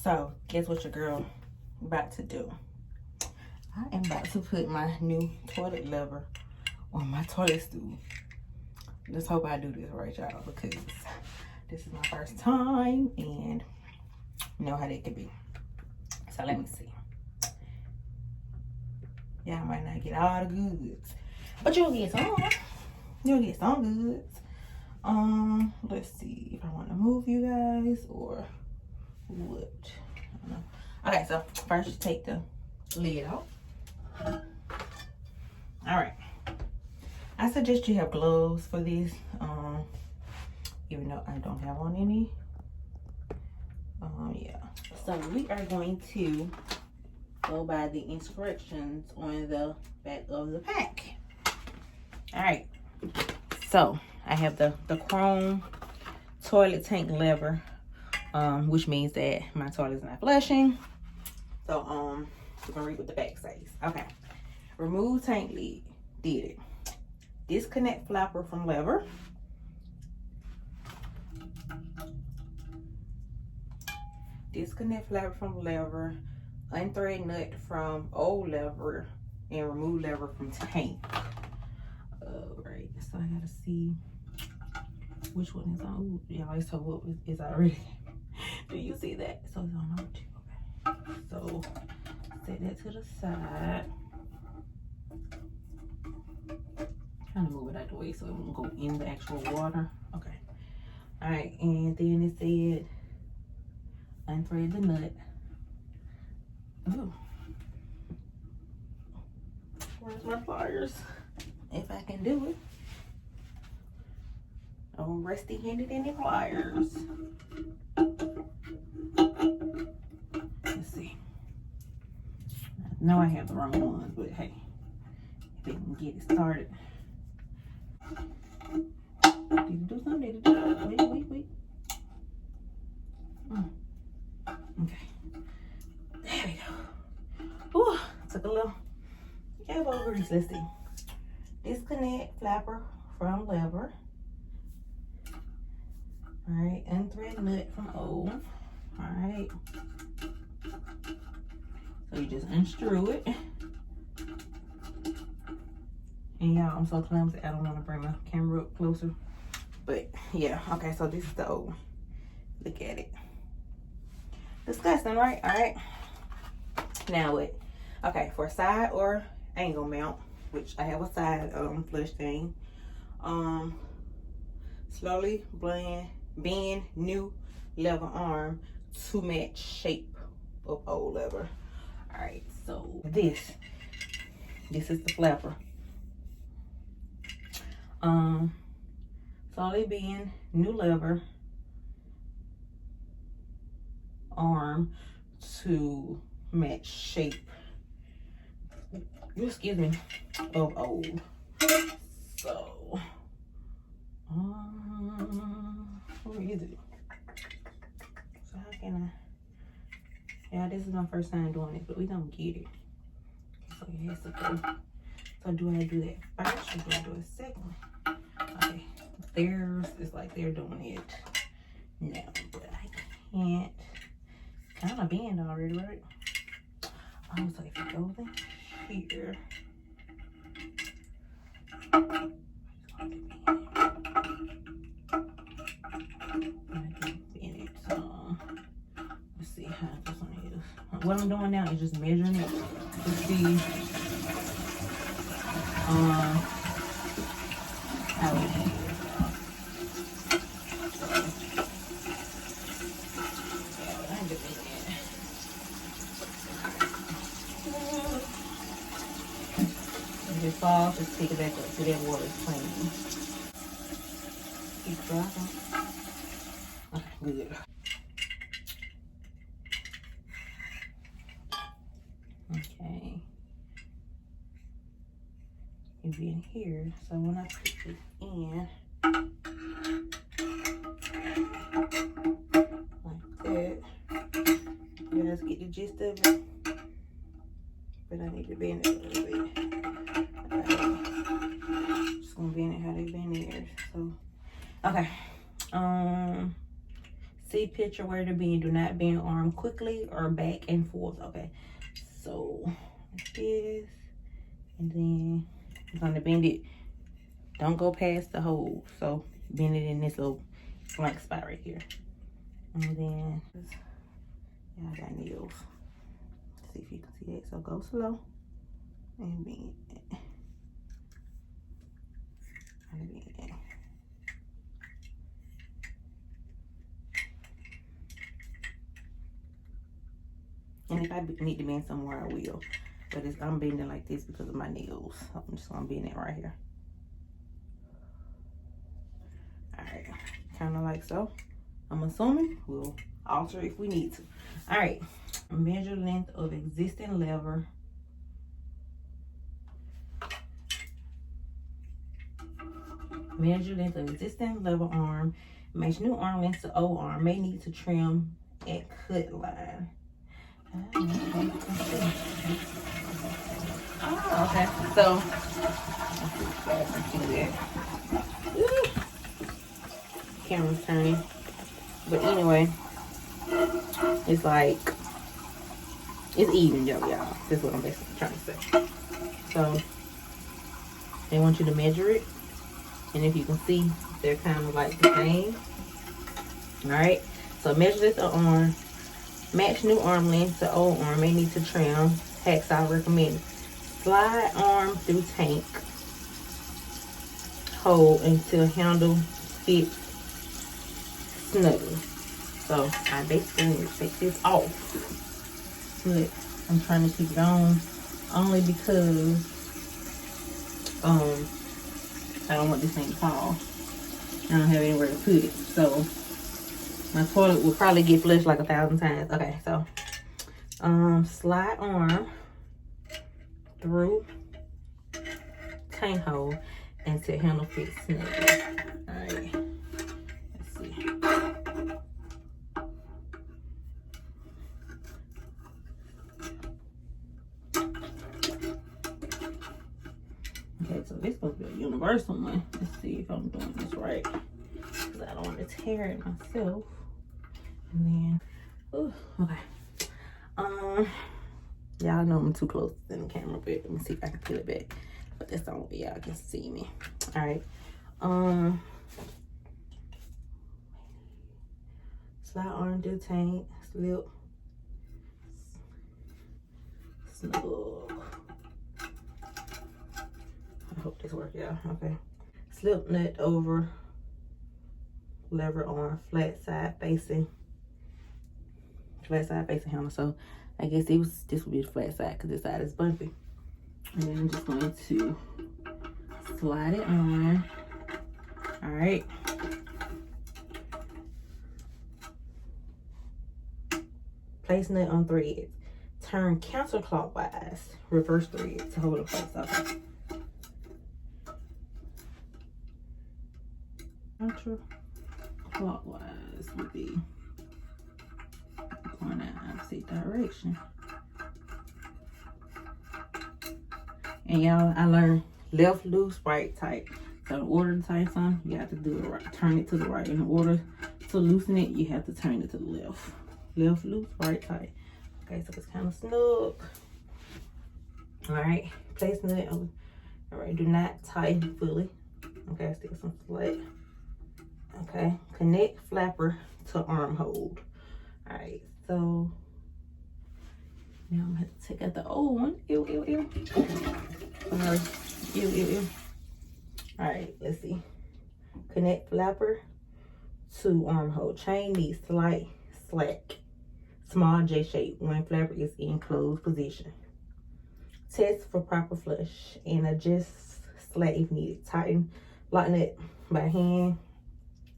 So, guess what your girl about to do? I am about to put my new toilet lever on my toilet stool. Let's hope I do this right, y'all, because this is my first time and you know how that can be. So let me see. Y'all might not get all the goods, but you'll get some. You'll get some goods. Let's see if I want to move you guys or what. I don't know. Okay, so first you take the lid off. All right. I suggest you have gloves for this. Even though I don't have on any. Yeah. So we are going to go by the instructions on the back of the pack. All right. So I have the chrome toilet tank lever, which means that my toilet is not flushing. So we're gonna read what the back says. Okay. Remove tank lid. Did it. Disconnect flapper from lever. Disconnect flapper from lever. Unthread nut from old lever and remove lever from tank. Right. So I gotta see which one is on. Ooh, y'all, so what is already? Do you see that? So it's on number 2. Okay. So set that to the side. Trying to move it out the way so it won't go in the actual water. Okay. All right, and then it said unthread the nut. Ooh. Where's my pliers? If I can do it. Oh, rusty handed any pliers. Let's see. I know I have the wrong ones, but hey, if it can get it started. Did it do something? Did it do something? Wait. Okay. There we go. Ooh, took a little elbow grease. Let's see. Disconnect flapper from lever. Alright, unthread nut from O. Alright. So you just unscrew it. And y'all, I'm so clumsy, I don't want to bring my camera up closer. But yeah, okay, so this is the O. Look at it. Disgusting, right? Alright. Now what? Okay, for a side or angle mount, which I have a side flush thing. Slowly bend new lever arm to match shape of old lever. Alright, so this is the flapper. Slowly bend new lever arm to match shape, excuse me, of old. So where is it? So how can I? Yeah, this is my first time doing it, but we don't get it. So it has to go. So do I do that first or do I do it second? Okay, theirs is like they're doing it now, but I can't. Kind of bend already, right? Oh, so if it goes in here, let's see how this one is. What I'm doing now is just measuring it to see how it is. If it falls, just pick it back up so that water is clean. Keep dropping. Okay, good. Okay. It'll be in here. So when I put it in, like that, you guys get the gist of it. But I need to bend it a little bit. Just gonna bend it how they bend theirs. So, See picture where to bend. Do not bend arm quickly or back and forth. Okay, so like this, and then you're gonna bend it. Don't go past the hole. So bend it in this little blank spot right here. And then, yeah, I got nails. See if you can see that. So go slow and bend it. And bend it. And if I need to bend somewhere, I will. But I'm bending like this because of my nails. So I'm just gonna bend it right here. Alright, kind of like so. I'm assuming we'll alter if we need to. Alright, measure length of existing lever. Measure length of existing lever arm. Match new arm length to old arm. May need to trim at cut line. Oh, okay. So, let's see that. Camera's turning. But anyway, it's like, it's even, y'all. That's what I'm basically trying to say. So, they want you to measure it. And if you can see, they're kind of like the same. Alright. So, measure this arm. Match new arm length to old arm. May need to trim. Hacksaw recommended. Slide arm through tank. Hold until handle fits snugly. So I basically take this off. But I'm trying to keep it on only because I don't want this thing to fall. I don't have anywhere to put it. So my toilet will probably get flushed like 1,000 times. Okay, so slide arm through tank hole until handle fits snugly. Alright. Let's see. Okay, so this is supposed to be a universal one. Let's see if I'm doing this right. Because I don't want to tear it myself. And then, ooh, okay. Y'all know I'm too close in the camera, but let me see if I can peel it back. But that's not what y'all can see me. Alright. Slide arm through tank, slip, snug. I hope this works, y'all. Okay. Slip nut over lever arm, flat side facing handle. So I guess this would be the flat side because this side is bumpy. And then I'm just going to slide it on. All right. Place nut on threads. Turn counterclockwise. Reverse thread to hold it place. Okay. Counterclockwise would be going in the opposite direction. And y'all, I learned left loose, right tight. So in order to tighten something, you have to do it right. Turn it to the right. In order to loosen it, you have to turn it to the left. Left loose, right tight. Okay, so it's kind of snug. All right, place nut on. All right, do not tighten fully. Okay, still some slack. Okay, connect flapper to arm hold. All right, so now I'm gonna have to take out the old one. Ew, ew, ew. Sorry. Ew, ew, ew. All right, let's see. Connect flapper to arm hold. Chain needs slight slack. Small J shape when flapper is in closed position. Test for proper flush and adjust slack if needed. Tighten lock nut by hand.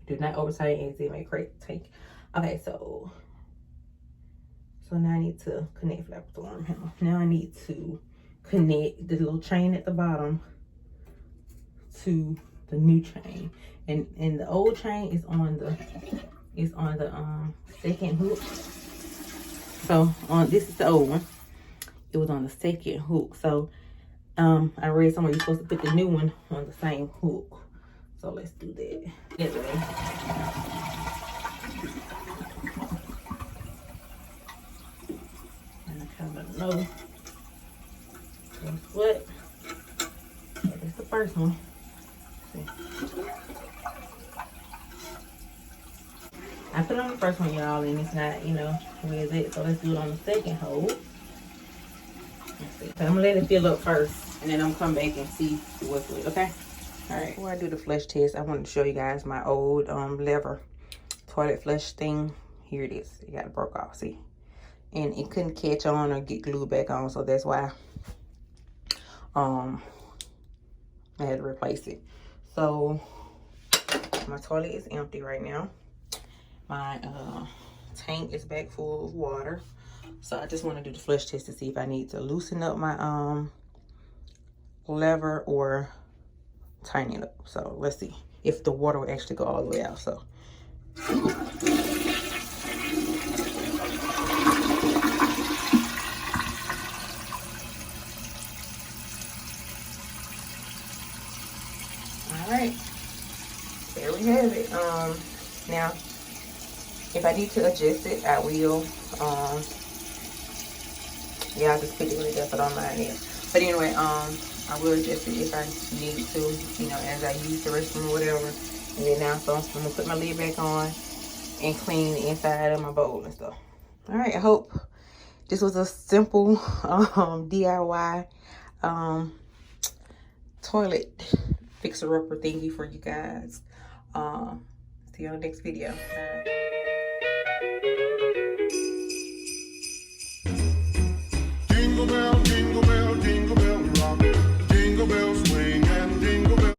Do not over tighten as it may create tank. Okay, so now I need to connect flapper to arm handle. Now I need to connect the little chain at the bottom to the new chain. And the old chain is on the second hook. So this is the old one. It was on the second hook. So I read somewhere you're supposed to put the new one on the same hook. So let's do that. don't know. That's what? That is the first one. I put on the first one, y'all, and it's not, you know, where is it? So let's do it on the second hole. Let's see. So I'm gonna let it fill up first, and then I'm gonna come back and see what's with, okay? All right, before I do the flush test, I wanted to show you guys my old lever toilet flush thing. Here it is. It got broke off, see? And it couldn't catch on or get glued back on, so that's why I had to replace it. So my toilet is empty right now. My tank is back full of water. So I just want to do the flush test to see if I need to loosen up my lever or tighten it up. So let's see if the water will actually go all the way out. So alright, there we have it. Now if I need to adjust it, I will. Yeah, I just put it there, but on my end. But anyway, I will adjust it if I need to, you know, as I use the restroom or whatever. And then now, so I'm gonna put my lid back on and clean the inside of my bowl and stuff. All right, I hope this was a simple DIY toilet fixer-upper thingy for you guys. See you on the next video. Bye.